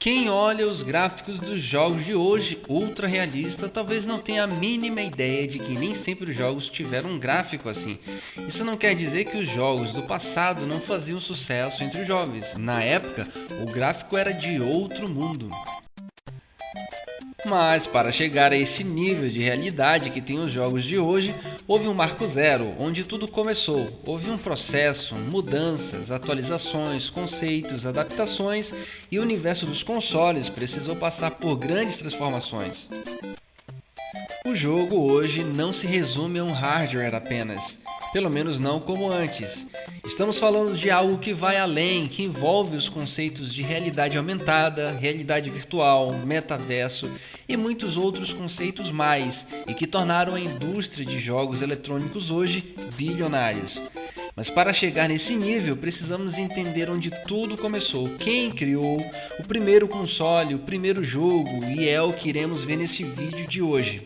Quem olha os gráficos dos jogos de hoje, ultra realista, talvez não tenha a mínima ideia de que nem sempre os jogos tiveram um gráfico assim. Isso não quer dizer que os jogos do passado não faziam sucesso entre os jovens. Na época, o gráfico era de outro mundo. Mas para chegar a esse nível de realidade que tem os jogos de hoje, houve um marco zero, onde tudo começou. Houve um processo, mudanças, atualizações, conceitos, adaptações e o universo dos consoles precisou passar por grandes transformações. O jogo hoje não se resume a um hardware apenas, pelo menos não como antes. Estamos falando de algo que vai além, que envolve os conceitos de realidade aumentada, realidade virtual, metaverso e muitos outros conceitos mais, e que tornaram a indústria de jogos eletrônicos hoje bilionários. Mas para chegar nesse nível, precisamos entender onde tudo começou, quem criou o primeiro console, o primeiro jogo, e é o que iremos ver nesse vídeo de hoje.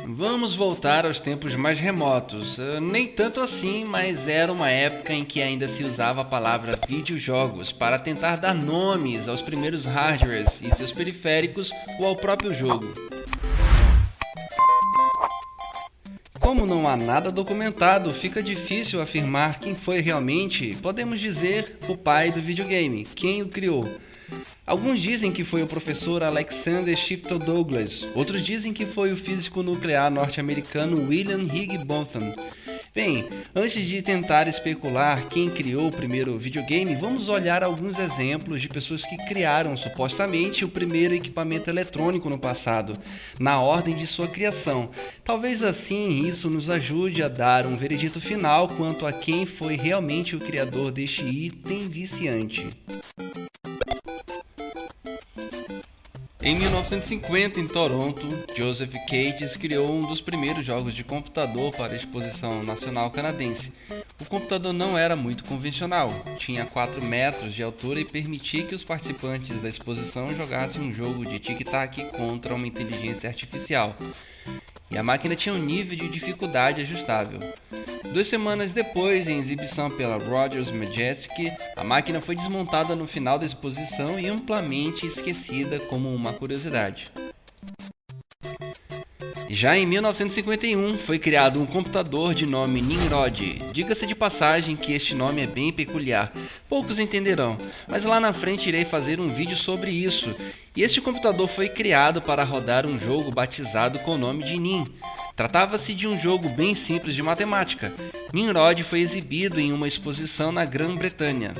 Vamos voltar aos tempos mais remotos, nem tanto assim, mas era uma época em que ainda se usava a palavra videojogos para tentar dar nomes aos primeiros hardwares e seus periféricos ou ao próprio jogo. Como não há nada documentado, fica difícil afirmar quem foi realmente, podemos dizer, o pai do videogame, quem o criou. Alguns dizem que foi o professor Alexander Shifto Douglas, outros dizem que foi o físico nuclear norte-americano William Higginbotham. Bem, antes de tentar especular quem criou o primeiro videogame, vamos olhar alguns exemplos de pessoas que criaram supostamente o primeiro equipamento eletrônico no passado, na ordem de sua criação. Talvez assim isso nos ajude a dar um veredito final quanto a quem foi realmente o criador deste item viciante. Em 1950, em Toronto, Joseph Cates criou um dos primeiros jogos de computador para a Exposição Nacional Canadense. O computador não era muito convencional, tinha 4 metros de altura e permitia que os participantes da exposição jogassem um jogo de tic-tac contra uma inteligência artificial. E a máquina tinha um nível de dificuldade ajustável. 2 semanas depois, em exibição pela Rogers Majestic, a máquina foi desmontada no final da exposição e amplamente esquecida como uma curiosidade. Já em 1951, foi criado um computador de nome Nimrod. Diga-se de passagem que este nome é bem peculiar, poucos entenderão, mas lá na frente irei fazer um vídeo sobre isso. E este computador foi criado para rodar um jogo batizado com o nome de Nim. Tratava-se de um jogo bem simples de matemática. Nimrod foi exibido em uma exposição na Grã-Bretanha.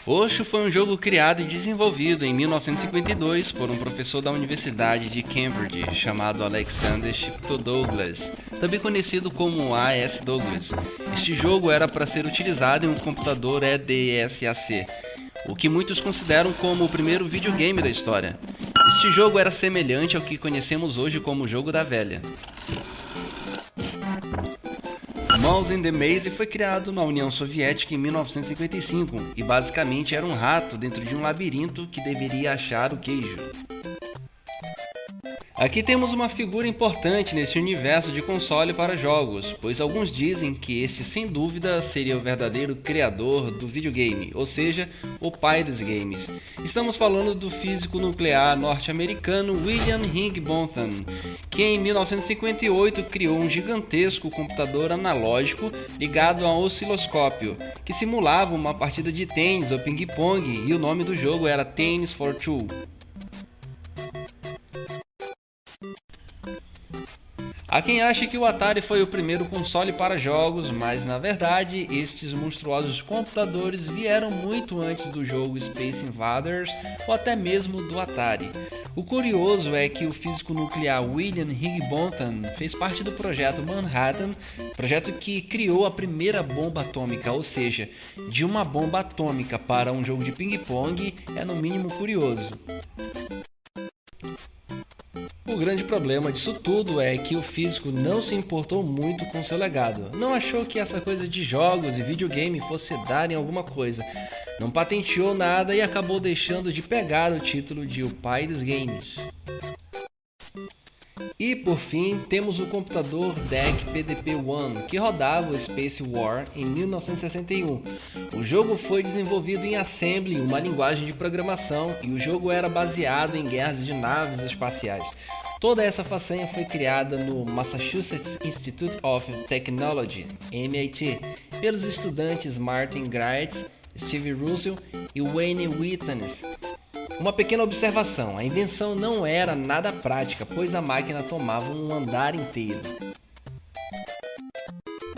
Osho foi um jogo criado e desenvolvido em 1952 por um professor da Universidade de Cambridge chamado Alexander Shifto Douglas, também conhecido como A.S. Douglas. Este jogo era para ser utilizado em um computador EDSAC, o que muitos consideram como o primeiro videogame da história. Este jogo era semelhante ao que conhecemos hoje como o jogo da velha. Mouse and the Maze foi criado na União Soviética em 1955 e basicamente era um rato dentro de um labirinto que deveria achar o queijo. Aqui temos uma figura importante nesse universo de console para jogos, pois alguns dizem que este sem dúvida seria o verdadeiro criador do videogame, ou seja, o pai dos games. Estamos falando do físico nuclear norte-americano William Higginbotham, que em 1958 criou um gigantesco computador analógico ligado a um osciloscópio, que simulava uma partida de tênis ou ping-pong, e o nome do jogo era Tennis for Two. Há quem ache que o Atari foi o primeiro console para jogos, mas na verdade estes monstruosos computadores vieram muito antes do jogo Space Invaders ou até mesmo do Atari. O curioso é que o físico nuclear William Higginbotham fez parte do projeto Manhattan, projeto que criou a primeira bomba atômica, ou seja, de uma bomba atômica para um jogo de ping-pong é no mínimo curioso. O grande problema disso tudo é que o físico não se importou muito com seu legado. Não achou que essa coisa de jogos e videogame fosse dar em alguma coisa. Não patenteou nada e acabou deixando de pegar o título de o pai dos games. E por fim, temos o computador DEC PDP-1, que rodava o Space War em 1961. O jogo foi desenvolvido em Assembly, uma linguagem de programação, e o jogo era baseado em guerras de naves espaciais. Toda essa façanha foi criada no Massachusetts Institute of Technology, MIT, pelos estudantes Martin Grites, Steve Russell e Wayne Wittens. Uma pequena observação, a invenção não era nada prática, pois a máquina tomava um andar inteiro.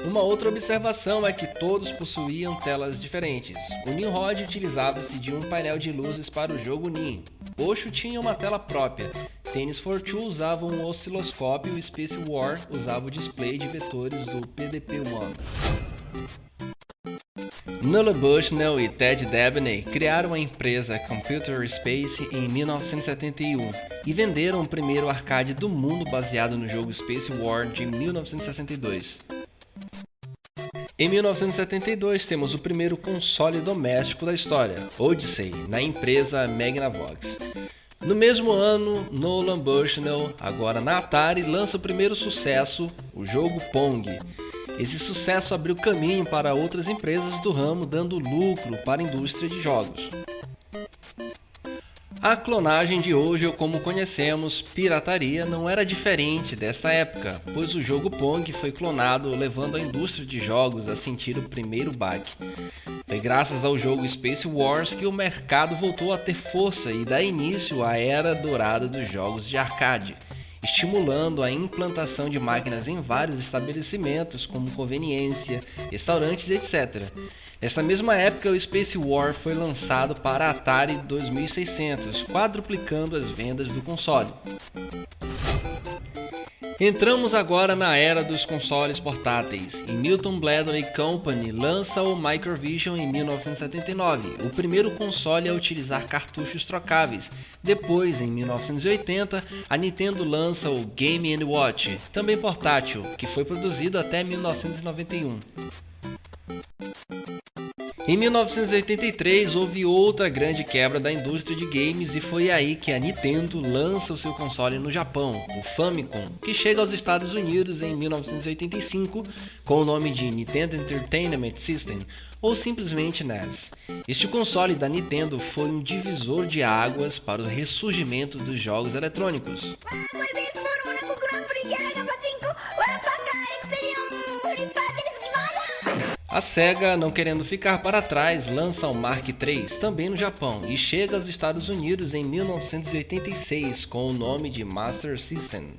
Uma outra observação é que todos possuíam telas diferentes. O Nimrod utilizava-se de um painel de luzes para o jogo Nim. Osho tinha uma tela própria. Tennis for Two usava um osciloscópio e Space War usava o display de vetores do PDP-1. Nuala Bushnell e Ted Dabney criaram a empresa Computer Space em 1971 e venderam o primeiro arcade do mundo baseado no jogo Space War de 1962. Em 1972 temos o primeiro console doméstico da história, Odyssey, na empresa Magnavox. No mesmo ano, Nuala Bushnell, agora na Atari, lança o primeiro sucesso, o jogo Pong. Esse sucesso abriu caminho para outras empresas do ramo, dando lucro para a indústria de jogos. A clonagem de hoje, ou como conhecemos, pirataria, não era diferente desta época, pois o jogo Pong foi clonado, levando a indústria de jogos a sentir o primeiro baque. Foi graças ao jogo Space Wars que o mercado voltou a ter força e dá início à era dourada dos jogos de arcade, estimulando a implantação de máquinas em vários estabelecimentos, como conveniência, restaurantes, etc. Nessa mesma época, o Space War foi lançado para a Atari 2600, quadruplicando as vendas do console. Entramos agora na era dos consoles portáteis. E Milton Bradley Company lança o Microvision em 1979, o primeiro console a utilizar cartuchos trocáveis. Depois, em 1980, a Nintendo lança o Game & Watch, também portátil, que foi produzido até 1991. Em 1983, houve outra grande quebra da indústria de games e foi aí que a Nintendo lança o seu console no Japão, o Famicom, que chega aos Estados Unidos em 1985 com o nome de Nintendo Entertainment System, ou simplesmente NES. Este console da Nintendo foi um divisor de águas para o ressurgimento dos jogos eletrônicos. A Sega, não querendo ficar para trás, lança o Mark III, também no Japão, e chega aos Estados Unidos em 1986 com o nome de Master System.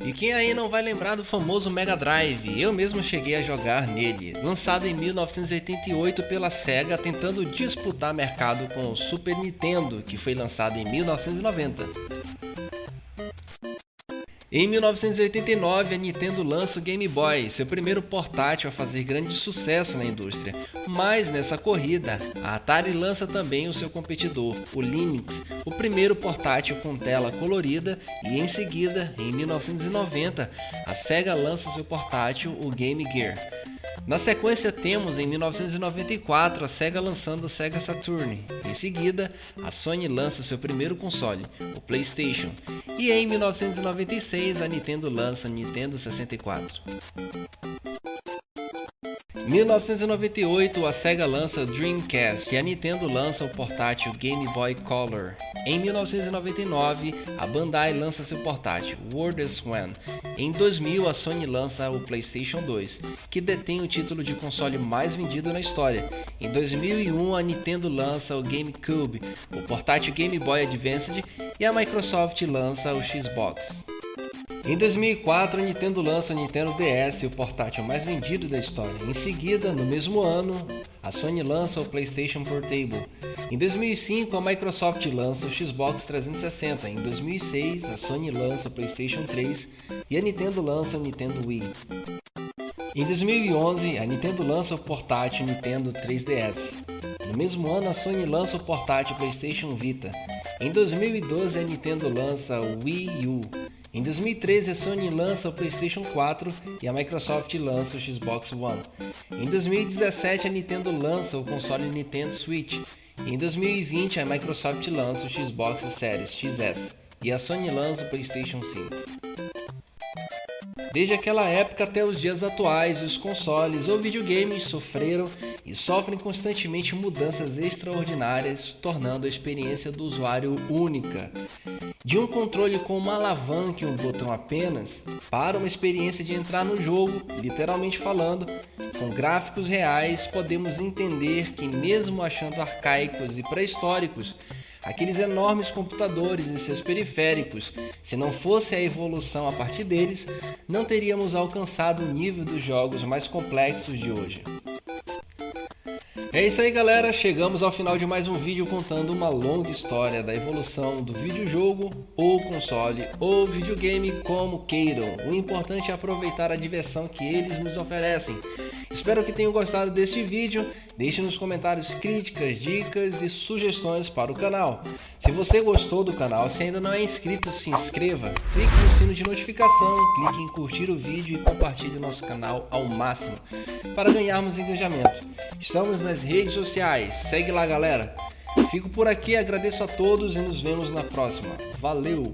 E quem aí não vai lembrar do famoso Mega Drive? Eu mesmo cheguei a jogar nele, lançado em 1988 pela Sega, tentando disputar mercado com o Super Nintendo, que foi lançado em 1990. Em 1989, a Nintendo lança o Game Boy, seu primeiro portátil a fazer grande sucesso na indústria. Mas nessa corrida, a Atari lança também o seu competidor, o Lynx, o primeiro portátil com tela colorida, e em seguida, em 1990, a Sega lança o seu portátil, o Game Gear. Na sequência temos em 1994 a Sega lançando o Sega Saturn. Em seguida, a Sony lança o seu primeiro console, o PlayStation. E em 1996 a Nintendo lança o Nintendo 64. Em 1998 a Sega lança o Dreamcast e a Nintendo lança o portátil Game Boy Color. Em 1999 a Bandai lança seu portátil World Swan. Em 2000 a Sony lança o PlayStation 2, que detém o título de console mais vendido na história. Em 2001 a Nintendo lança o GameCube, o portátil Game Boy Advance, e a Microsoft lança o Xbox. Em 2004, a Nintendo lança o Nintendo DS, o portátil mais vendido da história. Em seguida, no mesmo ano, a Sony lança o PlayStation Portable. Em 2005, a Microsoft lança o Xbox 360. Em 2006, a Sony lança o PlayStation 3 e a Nintendo lança o Nintendo Wii. Em 2011, a Nintendo lança o portátil Nintendo 3DS. No mesmo ano, a Sony lança o portátil PlayStation Vita. Em 2012, a Nintendo lança o Wii U. Em 2013, a Sony lança o PlayStation 4 e a Microsoft lança o Xbox One. Em 2017, a Nintendo lança o console Nintendo Switch. E em 2020, a Microsoft lança o Xbox Series XS e a Sony lança o PlayStation 5. Desde aquela época até os dias atuais, os consoles ou videogames sofreram e sofrem constantemente mudanças extraordinárias, tornando a experiência do usuário única. De um controle com uma alavanca e um botão apenas, para uma experiência de entrar no jogo, literalmente falando, com gráficos reais, podemos entender que mesmo achando arcaicos e pré-históricos, aqueles enormes computadores e seus periféricos, se não fosse a evolução a partir deles, não teríamos alcançado o nível dos jogos mais complexos de hoje. É isso aí, galera, chegamos ao final de mais um vídeo contando uma longa história da evolução do videojogo, ou console, ou videogame, como queiram. O importante é aproveitar a diversão que eles nos oferecem. Espero que tenham gostado deste vídeo, deixe nos comentários críticas, dicas e sugestões para o canal. Se você gostou do canal, se ainda não é inscrito, se inscreva, clique no sino de notificação, clique em curtir o vídeo e compartilhe o nosso canal ao máximo, para ganharmos engajamento. Estamos nas redes sociais, segue lá, galera. Fico por aqui, agradeço a todos e nos vemos na próxima. Valeu!